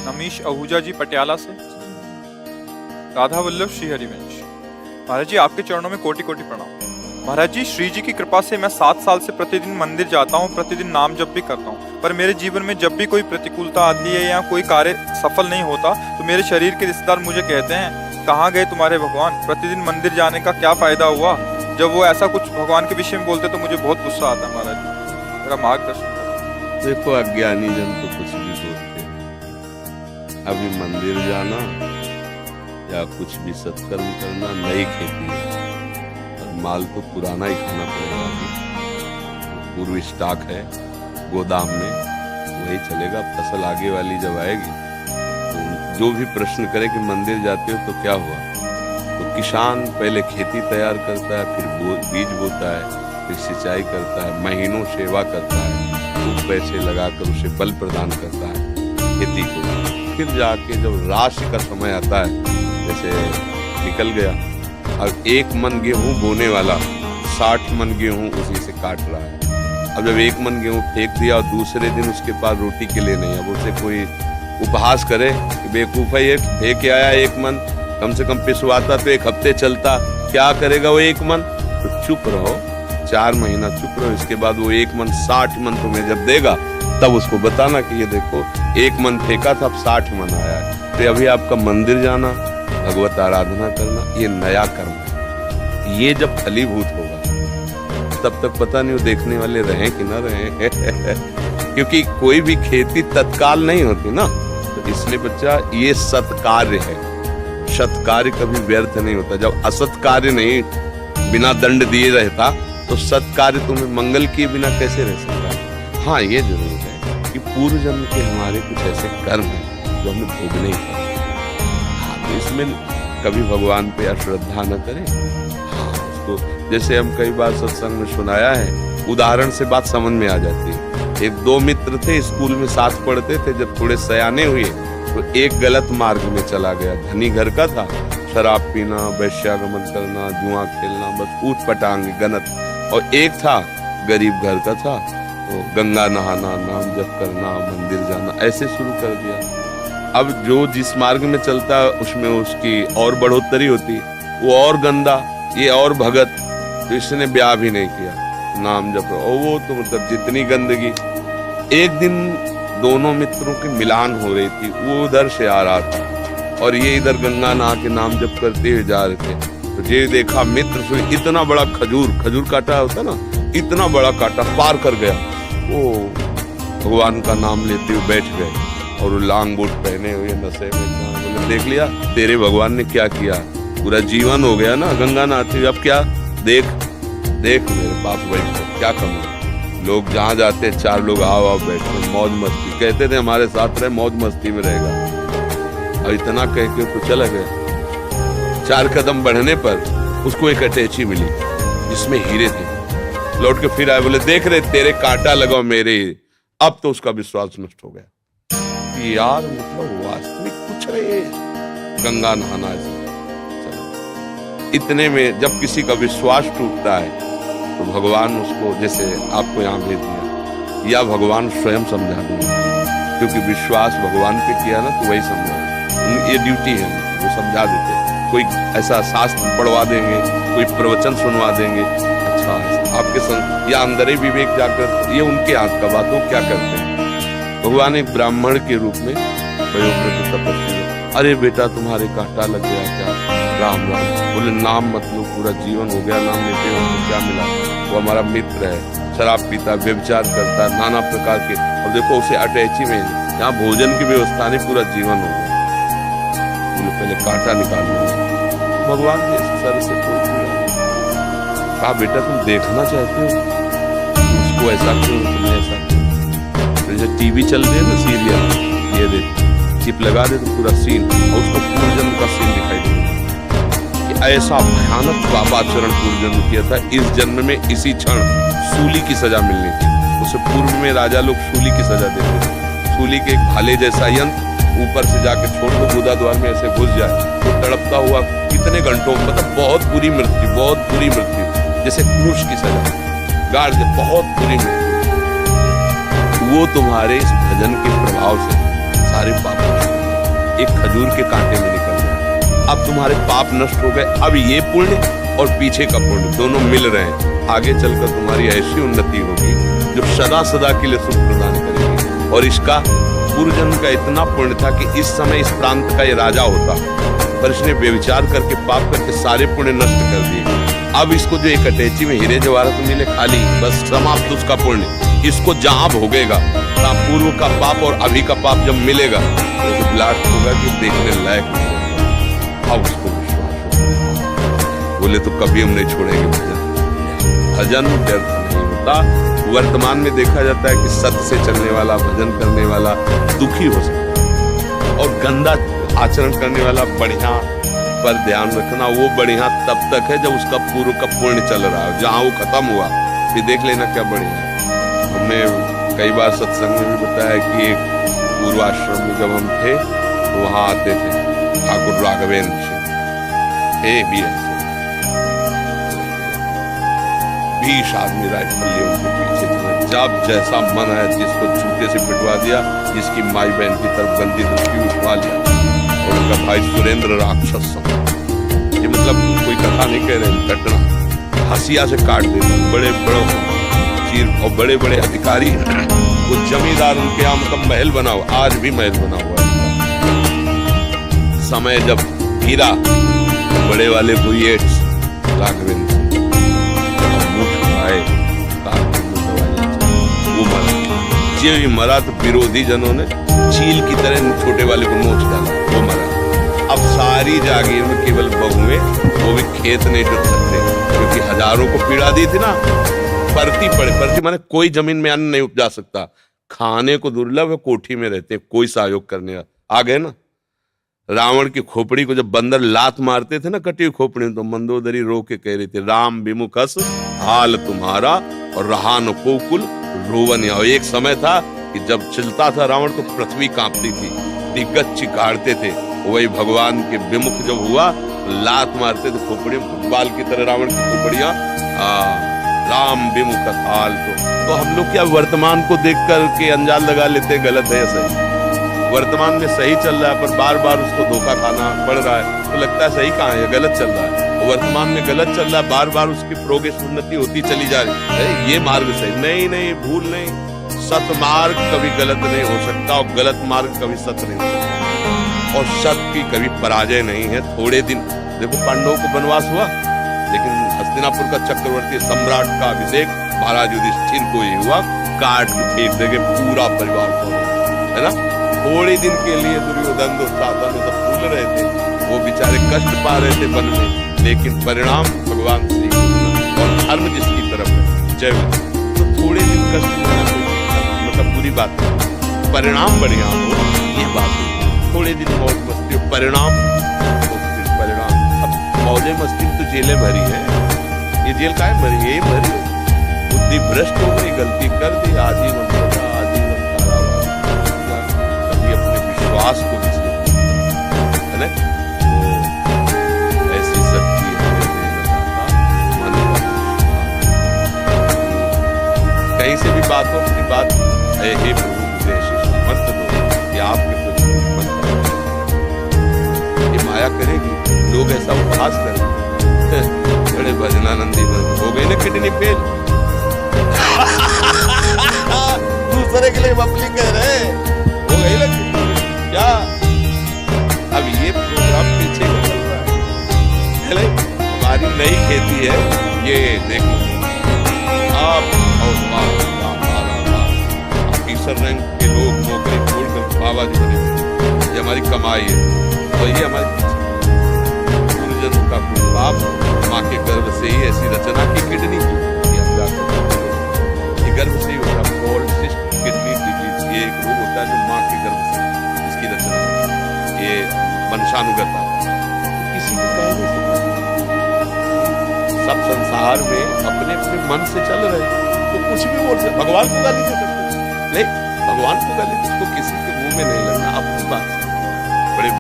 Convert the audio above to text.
नमीश आहूजा जी पटियाला से। राधा वल्लभ श्री हरिवंश। महाराज जी आपके चरणों में कोटि कोटि प्रणाम। महाराज जी श्री जी की कृपा से मैं 7 साल से प्रतिदिन मंदिर जाता हूँ, प्रतिदिन नाम जप भी करता हूँ, पर मेरे जीवन में जब भी कोई प्रतिकूलता आती है या कोई कार्य सफल नहीं होता तो मेरे शरीर के रिश्तेदार मुझे कहते हैं कहाँ गए तुम्हारे भगवान, प्रतिदिन मंदिर जाने का क्या फायदा हुआ। जब वो ऐसा कुछ भगवान के विषय में बोलते तो मुझे बहुत गुस्सा आता है। महाराज जी मेरा मार्गदर्शन करें। देखो अज्ञानी जन तो कुछ भी बोलते हैं। अभी मंदिर जाना या कुछ भी सत्कर्म करना नई खेती है और माल तो पुराना ही खाना पड़ेगा। अभी पूर्व स्टॉक है गोदाम में, वही चलेगा। फसल आगे वाली जब आएगी तो जो भी प्रश्न करे कि मंदिर जाते हो तो क्या हुआ, तो किसान पहले खेती तैयार करता है, फिर बीज बोता है, फिर सिंचाई करता है, महीनों सेवा करता है, खूब पैसे लगाकर उसे बल प्रदान करता है खेती को। फिर जाके जब राशि का समय आता है, जैसे निकल गया, अब 1 मन गेहूं बोने वाला 60 मन गेहूं उसी से काट रहा है। अब जब 1 मन गेहूं फेंक दिया और दूसरे दिन उसके पास रोटी के लिए नहीं, अब उसे कोई उपहास करे कि बेवकूफ है, ये फेंक के आया 1 मन, कम से कम पिसवाता तो 1 हफ्ते चलता, क्या करेगा वो 1 मन। तो चुप रहो, 4 महीना चुप रहो, इसके बाद वो 1 मन 60 मन तुम्हें जब देगा तब उसको बताना कि ये देखो 1 मन फेंका था, अब 60 मन आया है। तो अभी आपका मंदिर जाना, भगवत आराधना करना, ये नया कर्म है। ये जब फलीभूत होगा तब तक पता नहीं वो देखने वाले रहें कि ना रहें क्योंकि कोई भी खेती तत्काल नहीं होती ना, तो इसलिए बच्चा ये सत्कार्य है। सत्कार्य कभी व्यर्थ नहीं होता। जब असत्कार्य नहीं बिना दंड दिए रहता तो सत्कार्य तुम्हें मंगल किए बिना कैसे रह सकता। हाँ ये जरूर है कि पूर्व जन्म के हमारे कुछ ऐसे कर्म हैं जो हमें भोगने ही पड़े। इसमें कभी भगवान पे अश्रद्धा न करें। हाँ उसको जैसे हम कई बार सत्संग में सुनाया है, उदाहरण से बात समझ में आ जाती है। 1-2 मित्र थे, स्कूल में साथ पढ़ते थे, जब थोड़े सयाने हुए तो एक गलत मार्ग में चला गया। धनी घर का था, शराब पीना, वैश्यागमन करना, जुआ खेलना, बस ऊट पटांग गलत। और एक था गरीब घर का था, तो गंगा नहाना, नाम जप करना, मंदिर जाना, ऐसे शुरू कर दिया। अब जो जिस मार्ग में चलता उसमें उसकी और बढ़ोतरी होती, वो और गंदा, ये और भगत, तो इसने ब्याह भी नहीं किया, नाम जप। और वो तो मतलब जितनी गंदगी। एक दिन दोनों मित्रों की मिलान हो रही थी, वो उधर से आ रहा था और ये इधर गंगा नहा के नाम जप करते हुए जा रहे थे। तो ये देखा मित्र से इतना बड़ा खजूर काटा होता ना, इतना बड़ा काटा पार कर गया। वो भगवान का नाम लेते हुए बैठ गए और लांग बूट पहने हुए नशे में। बोले देख लिया तेरे भगवान ने क्या किया, पूरा जीवन हो गया ना गंगा नहाते हुए, अब क्या देख मेरे पास बैठ क्या करूँ। लोग जहाँ जाते 4 लोग आओ बैठते मौज मस्ती, कहते थे हमारे साथ रहे, मौज मस्ती में रहेगा। और इतना कह के तो चला गया। 4 कदम बढ़ने पर उसको एक अटैची मिली जिसमें हीरे थे। लौट के फिर आए, बोले देख रहे तेरे कांटा लगाओ मेरे। अब तो उसका विश्वास नष्ट हो गया। यार मतलब वास्तविक कुछ है गंगा नहाना ऐसा। इतने में जब किसी का विश्वास टूटता है तो भगवान उसको, जैसे आपको यहाँ भेज दिया, या भगवान स्वयं समझा देंगे, क्योंकि विश्वास भगवान पे किया ना तो वही समझा। ये ड्यूटी है, वो समझा देते। कोई ऐसा शास्त्र पढ़वा देंगे, कोई प्रवचन सुनवा देंगे, अच्छा आपके संग या अंदर ही विवेक जाकर, ये उनके हाथ का बात हो क्या करते हैं। भगवान एक ब्राह्मण के रूप में वयोवृद्ध तपस्वी, अरे बेटा तुम्हारे कांटा लग गया क्या, राम राम। बोले नाम मतलब पूरा जीवन हो गया नाम लेते हो, तो क्या मिला। वो हमारा मित्र है, शराब पीता, व्यभिचार करता है, नाना प्रकार के। और देखो उसे अटैची में यहाँ भोजन की व्यवस्था नहीं, पूरा जीवन हो गया। बोले पहले कांटा निकालना। भगवान ने सर से पूछ लिया, कहा बेटा तुम देखना चाहते हो उसको, ऐसा क्यों, तुम्हें ऐसा क्यों। जैसे टीवी चल रही है ना सीरियल, ये देख चिप लगा दे तो पूरा सीन, और उसको पूर्वजन्म का सीन दिखाई देगा कि ऐसा भयानक पापाचरण पूर्वजन्म किया था, इस जन्म में इसी क्षण सूली की सजा मिलनी थी। उसे पूर्व में राजा लोग सूली की सजा देते थे। सूली के एक भाले जैसा यंत्र ऊपर से जाके छोड़ दो, गुदा द्वार में ऐसे घुस जाए तो तड़पता हुआ कितने घंटों, मतलब बहुत बुरी मृत्यु, जैसे क्रूश की सजा गाड़ दे, बहुत बुरी मृत्यु। वो तुम्हारे इस भजन के प्रभाव से सारे पाप एक खजूर के कांटे में निकल गया। अब तुम्हारे पाप नष्ट हो गए, अब ये पुण्य और पीछे का पुण्य दोनों मिल रहे हैं। आगे चलकर तुम्हारी ऐसी उन्नति होगी जो सदा सदा के लिए सुख प्रदान करेगी। और इसका पूर्व जन्म का इतना पुण्य था कि इस समय इस प्रांत का ये राजा होता, पर इसने व्यभिचार करके पाप करके सारे पुण्य नष्ट कर दिए। अब इसको जो एक अटैची में हीरे जवाहरात मिले खाली, बस समाप्त उसका पुण्य। इसको जहां भोगेगा, जहां पूर्व का पाप और अभी का पाप जब मिलेगा तो ब्लास्ट होगा कि देखने लायक नहीं होगा। अब उसको विश्वास होगा, बोले तो कभी हम नहीं छोड़ेंगे भजन। भजन व्यर्थ नहीं होता। वर्तमान में देखा जाता है कि सत्य से चलने वाला, भजन करने वाला दुखी हो सकता है, और गंदा आचरण करने वाला बढ़िया पर ध्यान रखना, वो बढ़िया तब तक है जब उसका पूर्व का पुण्य चल रहा है। जहां वो खत्म हुआ फिर देख लेना क्या बढ़िया है। हमने कई बार सत्संग में भी बताया कि एक पूर्वाश्रम में जब हम थे तो वहां आते थे ठाकुर राघवेंद्र सिंह भी ऐसे 20 आदमी राइफल लिए उनके पीछे चले, जब जैसा मन आया जिसको जूते से पिटवा दिया, जिसकी माई बहन की तरफ गंदी दृष्टि उठवा लिया, और उनका भाई सुरेंद्र राक्षस। ये मतलब कोई कथा नहीं कह रहे, घटना हंसिया से काट देते। बड़े बड़े चीर और बड़े बड़े अधिकारी, वो जमींदार उनके यहाँ मतलब महल बना हुआ, आज भी महल बना हुआ है। समय जब गिरा बड़े वाले को ये राघवेंद्र वो मरा। जो मरा तो विरोधी जनों ने चील की तरह छोटे वाले को नोच डाला, वो मरा। अब सारी जागीर में केवल बहुएं, वो भी खेत नहीं जुट सकते क्योंकि हजारों को पीड़ा दी थी ना। परती पड़े, परती माने कोई जमीन में अन्न नहीं उपजा सकता, खाने को दुर्लभ है, कोठी में रहते हैं, कोई सहयोग करने आ गए ना। रावण की खोपड़ी को जब बंदर लात मारते थे ना, कटी हुई खोपड़ी, तो मंदोदरी रो के कह रही थी, राम विमुख हस हाल तुम्हारा और रहा न कोकुल रोवन। और एक समय था कि जब चलता था रावण तो पृथ्वी कांपती थी, दिग्गज चिकाड़ते थे। वही भगवान के विमुख जब हुआ, लात मारते थे खोपड़ी, फुटबॉल की तरह रावण की खोपड़ियां। राम विमुख हाल। तो हम लोग क्या वर्तमान को देख कर के अंजाम लगा लेते हैं गलत है या सही। वर्तमान में सही चल रहा है पर बार बार उसको धोखा खाना पड़ रहा है, तो लगता है सही कहाँ है, गलत चल रहा है। वर्तमान में गलत चल रहा है, बार बार उसकी प्रोग्रेस उन्नति होती चली जा रही है, ये मार्ग सही नहीं। नहीं, भूल नहीं। सत मार्ग कभी गलत नहीं हो सकता और गलत मार्ग कभी सत्य नहीं हो सकता, और सत्य की कभी पराजय नहीं है। थोड़े दिन देखो, पांडवों को वनवास हुआ, लेकिन हस्तिनापुर का चक्रवर्ती सम्राट का अभिषेक महाराज युधिष्ठिर को ही हुआ, काट के फेंक देंगे पूरा परिवार को, है ना। थोड़े दिन के लिए दुर्योधन दुशासन सब भूल रहे थे, वो बेचारे कष्ट पा रहे थे वन में, लेकिन परिणाम भगवान श्री कृष्ण और धर्म जिसकी तरफ है, जय। तो थोड़े दिन कष्ट मतलब बुरी बात है, परिणाम बढ़िया हो ये बात है। थोड़े दिन मौज मस्ती हो, परिणाम मौजे मस्ती तो जेलें भरी है। ये जेल काहे भरी है? ये भरी है बुद्धि भ्रष्ट हो गई, गलती कर दी, आजीवन सजा, आजीवन कारावास। कभी अपने विश्वास को है ना, वो ऐसी शक्ति है मन कहीं से भी बात हो, अपनी बात हे प्रभु मुझे ऐसी सामर्थ्य दो कि आपके कुछ ये माया करेगी। लोग ऐसा उपहास कर बड़े भजनानंदी हो गए ना, किडनी फेल। दूसरे के लिए बबली कह रहे हो गई ना क्या। अब ये प्रोग्राम पीछे का चल रहा है, हमारी नई खेती है ये देखो। आप ऑफिसर रैंक के लोग नौकरी छोड़कर बाबा जी बने, ये हमारी कमाई है, तो ये हमारी का बाप माँ के गर्भ से ही ऐसी रचना की किडनी की, ये गर्भ से ही होता है। पॉलिसिस्ट किडनी डिजीज, ये एक रोग होता है जो माँ के गर्भ से इसकी रचना, ये वंशानुगत है, किसी को कह नहीं सकता। सब संसार में अपने अपने मन से चल रहे, तो कुछ भी बोल सकते, भगवान को गाली दे सकते नहीं, भगवान को गाली तो किसी के मुंह में नहीं लगना, अपनी बात